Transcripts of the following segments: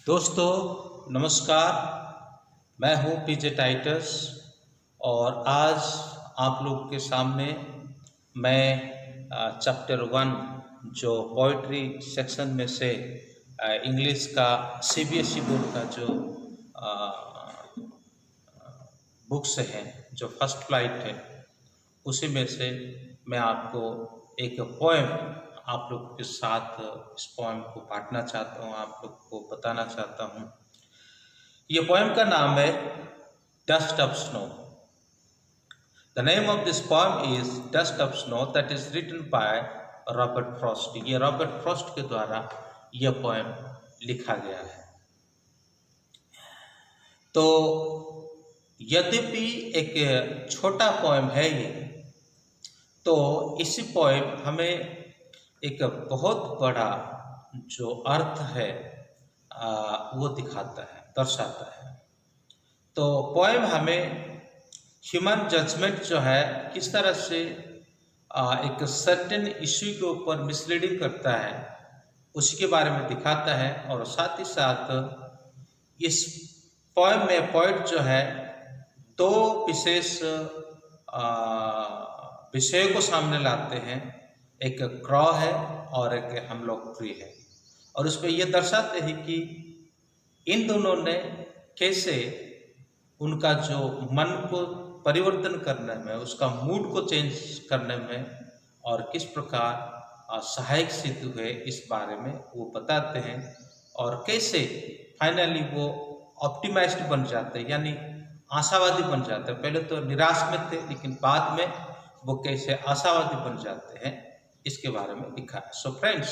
दोस्तों नमस्कार। मैं हूं पीजे टाइटस और आज आप लोग के सामने मैं चैप्टर 1 जो पोइट्री सेक्शन में से इंग्लिश का सीबीएसई बोर्ड का जो बुक्स हैं जो फर्स्ट फ्लाइट है उसी में से मैं आपको एक पोएम आप लोग के साथ इस पोएम को बांटना चाहता हूँ, आप लोग को बताना चाहता हूँ। ये पोएम का नाम है dust of snow. The name of this poem is dust of snow, that is written by Robert Frost. ये रॉबर्ट फ्रॉस्ट के द्वारा यह पोएम लिखा गया है। तो यद्यपि एक छोटा पोएम है ये, तो इसी पोएम हमें एक बहुत बड़ा जो अर्थ है वो दिखाता है, दर्शाता है। तो पोएम हमें ह्यूमन जजमेंट जो है किस तरह से एक सर्टेन इश्यू के ऊपर मिसलीडिंग करता है उसी के बारे में दिखाता है। और साथ ही साथ इस पोएम में पोएट जो है दो विशेष विषयों को सामने लाते हैं, एक क्रॉ है और एक हेमलॉक ट्री है। और उसमें यह दर्शाते हैं कि इन दोनों ने कैसे उनका जो मन को परिवर्तन करने में, उसका मूड को चेंज करने में और किस प्रकार सहायक सिद्ध हुए इस बारे में वो बताते हैं। और कैसे फाइनली वो ऑप्टिमाइज्ड बन जाते हैं, यानी आशावादी बन जाते हैं। पहले तो निराश में थे लेकिन बाद में वो कैसे आशावादी बन जाते हैं इसके बारे में लिखा है। So friends,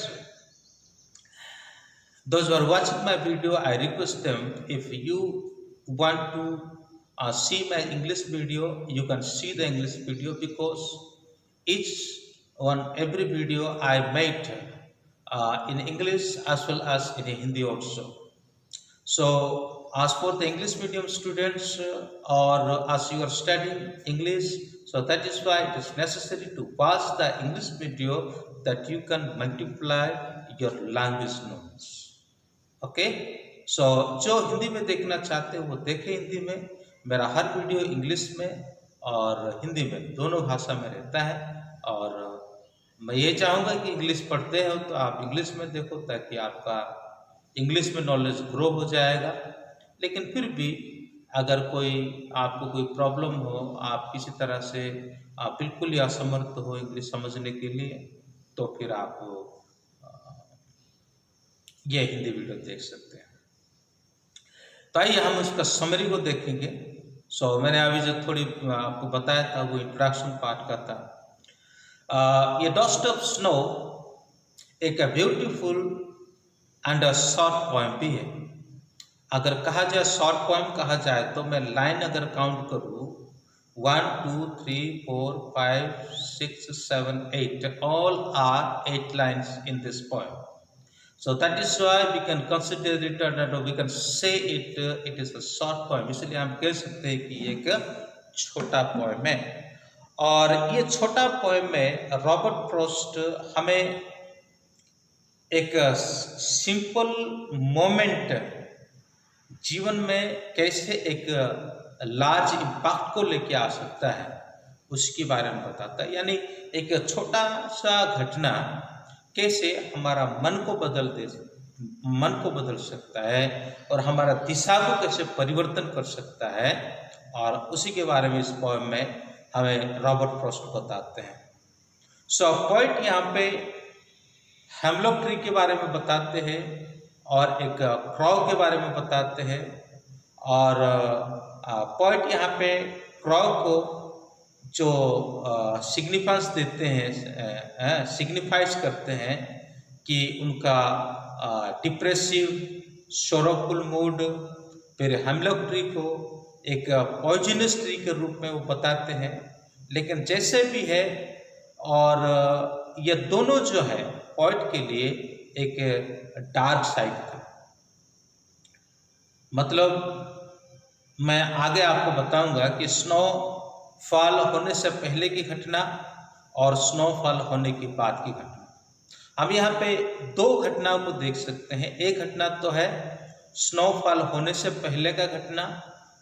those who are watching my video, I request them, if you want to see my English video, you can see the English video, because every video I made in English as well as in Hindi also. So as for the English medium students or as you are studying English, so that is why it is necessary to watch the English video, that you can multiply your language knowledge. Okay, so जो हिंदी में देखना चाहते हैं वो देखें हिंदी में। मेरा हर video English में और हिंदी में दोनों भाषा में रहता है। और मैं ये चाहूँगा कि इंग्लिश पढ़ते हो तो आप इंग्लिश में देखो, ताकि आपका इंग्लिश में नॉलेज ग्रो हो जाएगा। लेकिन फिर भी अगर आपको कोई प्रॉब्लम हो, आप किसी तरह से बिल्कुल ही असमर्थ हो इंग्लिश समझने के लिए, तो फिर आप ये हिंदी वीडियो देख सकते हैं। तो आइए हम इसका समरी को देखेंगे। मैंने अभी जो थोड़ी आपको बताया था वो इंट्रोडक्शन पार्ट का था। ये डस्ट ऑफ स्नो एक beautiful and a short poem भी है। अगर कहा जाए शॉर्ट पोएम कहा जाए तो मैं लाइन अगर काउंट करूँ 1 2 3 4 5 6 7 8, all are 8 lines in this poem. So that is why we can consider it, or we can say it is a short poem. इसलिए हम कह सकते हैं कि ये एक छोटा पोएम है। और ये छोटा पोएम में रॉबर्ट फ्रॉस्ट हमें एक सिंपल मोमेंट जीवन में कैसे एक लार्ज इम्पैक्ट को लेके आ सकता है उसके बारे में बताता है। यानी एक छोटा सा घटना कैसे हमारा मन को बदल सकता है और हमारा दिशा को कैसे परिवर्तन कर सकता है, और उसी के बारे में इस पोएम में हमें रॉबर्ट फ्रॉस्ट बताते हैं। सो पोएट यहाँ पे हेमलॉक ट्री के बारे में बताते हैं और एक क्रॉ के बारे में बताते हैं। और पोएट यहाँ पे क्रॉ को जो सिग्निफाइज देते हैं, सिग्निफाइज करते हैं कि उनका डिप्रेसिव सोरोफुल मूड। फिर हेमलॉक ट्री को एक पॉइजनस ट्री के रूप में वो बताते हैं। लेकिन जैसे भी है, और ये दोनों जो है पोएट के लिए एक डार्क साइड था। मतलब मैं आगे आपको बताऊंगा कि स्नो फॉल होने से पहले की घटना और स्नोफॉल होने के बाद की घटना। हम यहाँ पे दो घटनाओं को देख सकते हैं। एक घटना तो है स्नोफॉल होने से पहले का घटना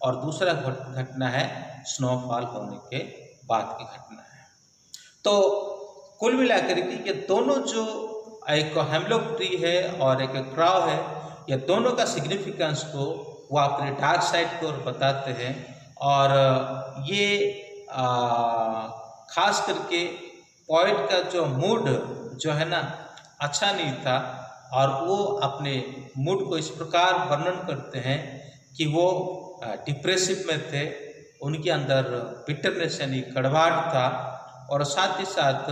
और दूसरा घटना है स्नोफॉल होने के बाद की घटना है। तो कुल मिलाकर के ये दोनों जो एक हेमलॉक ट्री है और एक क्रॉव है, ये दोनों का सिग्निफिकेंस को वो अपने डार्क साइड की ओर बताते हैं। और ये खास करके पोएट का जो मूड जो है ना अच्छा नहीं था, और वो अपने मूड को इस प्रकार वर्णन करते हैं कि वो डिप्रेसिव में थे, उनके अंदर बिटरनेस यानी कड़वाहट था, और साथ ही साथ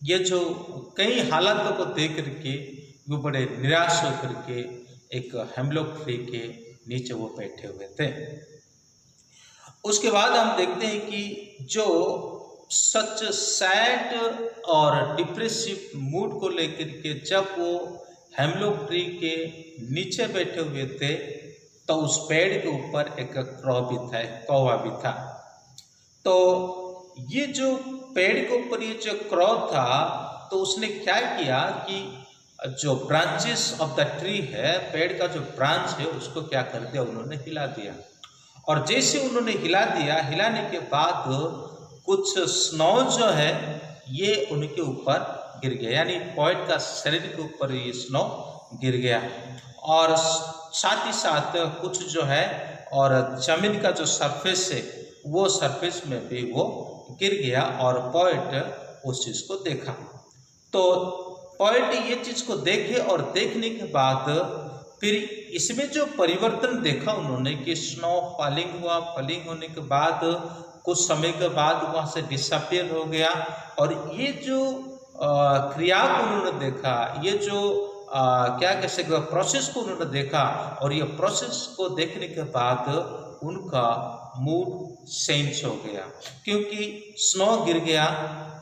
ये जो कई हालातों को देख करके वो बड़े निराश होकर के एक हेमलॉक ट्री के नीचे वो बैठे हुए थे। उसके बाद हम देखते हैं कि जो सच सैड और डिप्रेसिव मूड को लेकर के जब वो हेमलॉक ट्री के नीचे बैठे हुए थे, तो उस पेड़ के ऊपर एक क्रॉ भी था, एक कौवा भी था। तो ये जो पेड़ के ऊपर ये जो क्रॉ था, तो उसने क्या किया कि जो ब्रांचेस ऑफ द ट्री है, पेड़ का जो ब्रांच है, उसको क्या कर दिया, उन्होंने हिला दिया। और जैसे उन्होंने हिला दिया, हिलाने के बाद कुछ स्नो जो है ये उनके ऊपर गिर गया, यानी पोएट का शरीर के ऊपर ये स्नो गिर गया। और साथ ही साथ कुछ जो है और जमीन का जो सरफेस है, वो सरफेस में भी वो गिर गया, और पोएट उस चीज़ को देखा। तो पोएट ये चीज़ को देखे, और देखने के बाद फिर इसमें जो परिवर्तन देखा उन्होंने कि स्नो फॉलिंग हुआ, फॉलिंग होने के बाद कुछ समय के बाद वहाँ से डिसअपियर हो गया, और ये जो क्रिया को उन्होंने देखा, ये जो क्या कह सकते प्रोसेस को उन्होंने देखा, और ये प्रोसेस को देखने के बाद उनका मूड चेंज हो गया, क्योंकि स्नो गिर गया,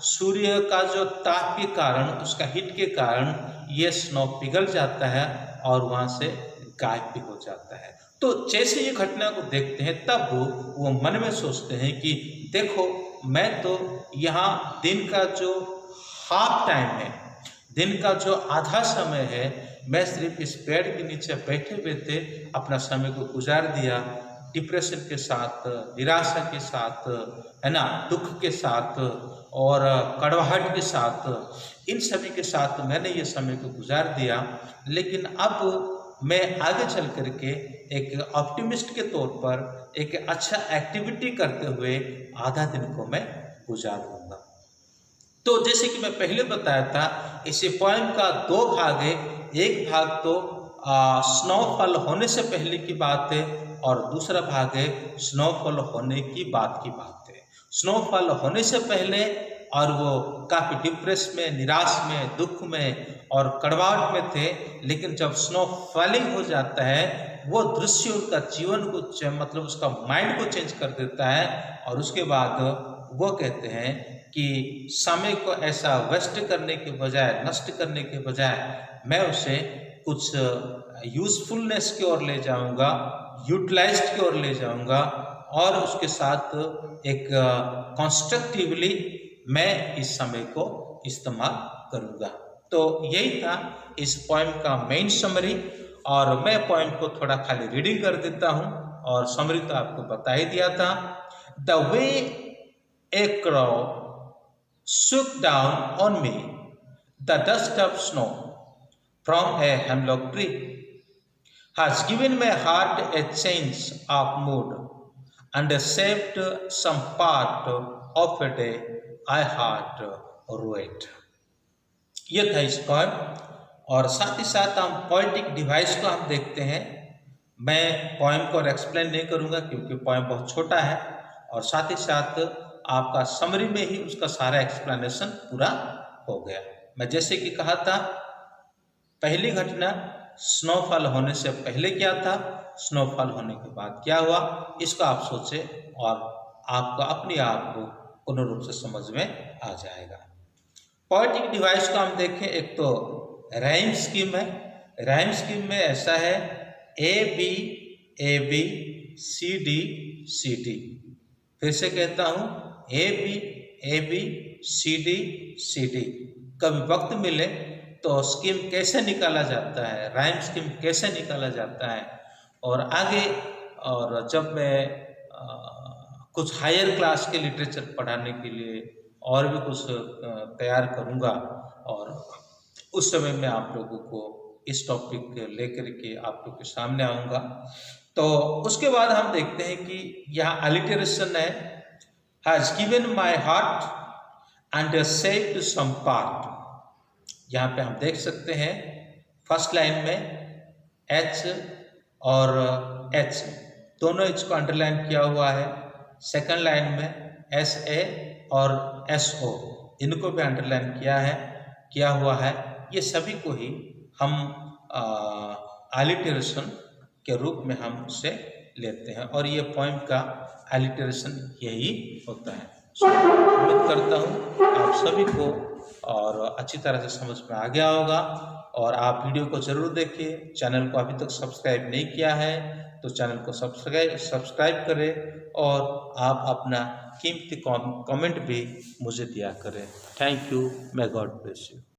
सूर्य का जो ताप के कारण, उसका हीट के कारण ये स्नो पिघल जाता है और वहाँ से गायब भी हो जाता है। तो जैसे ये घटना को देखते हैं, तब वो मन में सोचते हैं कि देखो, मैं तो यहाँ दिन का जो हाफ टाइम है, दिन का जो आधा समय है, मैं सिर्फ इस पेड़ के नीचे बैठे हुए थे, अपना समय को गुजार दिया, डिप्रेशन के साथ, निराशा के साथ, है ना, दुख के साथ और कड़वाहट के साथ, इन सभी के साथ मैंने ये समय को गुजार दिया। लेकिन अब मैं आगे चल करके एक ऑप्टिमिस्ट के तौर पर एक अच्छा एक्टिविटी करते हुए आधा दिन को मैं गुजार दूंगा। तो जैसे कि मैं पहले बताया था, इसी पोएम का दो भाग है। एक भाग तो स्नोफॉल होने से पहले की बात है, और दूसरा भाग है स्नोफॉल होने की बात है। स्नोफॉल होने से पहले, और वो काफ़ी डिप्रेस में, निराश में, दुख में और कड़वाहट में थे, लेकिन जब स्नो फॉलिंग हो जाता है, वो दृश्य उनका जीवन को मतलब उसका माइंड को चेंज कर देता है। और उसके बाद वो कहते हैं कि समय को ऐसा वेस्ट करने के बजाय, नष्ट करने के बजाय, मैं उसे कुछ यूजफुलनेस की ओर ले जाऊंगा, यूटिलाइज्ड की ओर ले जाऊंगा, और उसके साथ एक कंस्ट्रक्टिवली मैं इस समय को इस्तेमाल करूंगा। तो यही था इस पोएम का मेन समरी, और मैं पोएम को थोड़ा खाली रीडिंग कर देता हूं, और समरी तो आपको बता ही दिया था। The way A क्रॉ shook down on me the dust of snow from a hemlock tree has given my heart a change of mood and shaped some part of a day I had rued। ये था इस poem, और साथ ही साथ हम poetic device को हम देखते हैं। मैं पोएम को एक्सप्लेन नहीं करूँगा क्योंकि पोएम बहुत छोटा है, और साथ ही साथ आपका समरी में ही उसका सारा एक्सप्लेनेशन पूरा हो गया। मैं जैसे कि कहा था, पहली घटना स्नोफॉल होने से पहले क्या था, स्नोफॉल होने के बाद क्या हुआ, इसको आप सोचें और आपको अपने आप को पूर्ण रूप से समझ में आ जाएगा। पोएटिक डिवाइस को हम देखें, एक तो राइम स्कीम है। राइम स्कीम में ऐसा है ए बी सी डी। फिर से कहता हूँ, ए बी सी डी। कभी वक्त मिले तो स्कीम कैसे निकाला जाता है, राइम स्कीम कैसे निकाला जाता है। और आगे और जब मैं कुछ हायर क्लास के लिटरेचर पढ़ाने के लिए और भी कुछ तैयार करूँगा, और उस समय मैं आप लोगों को इस टॉपिक लेकर के आप लोग के सामने आऊँगा। तो उसके बाद हम देखते हैं कि यहाँ अलिटरेशन है, has given my heart and saved some part. यहाँ पे हम देख सकते हैं फर्स्ट लाइन में एच और एच दोनों एच को अंडरलाइन किया हुआ है। सेकंड लाइन में एस ए और एस ओ इनको भी अंडरलाइन किया हुआ है। ये सभी को ही हम अलिटरेशन के रूप में हम उसे लेते हैं, और ये पोएम का अलिटरेशन यही होता है। उम्मीद करता हूँ आप सभी को और अच्छी तरह से समझ में आ गया होगा, और आप वीडियो को जरूर देखिए। चैनल को अभी तक सब्सक्राइब नहीं किया है तो चैनल को सब्सक्राइब करें, और आप अपना कीमती कमेंट भी मुझे दिया करें। Thank you, may God bless you।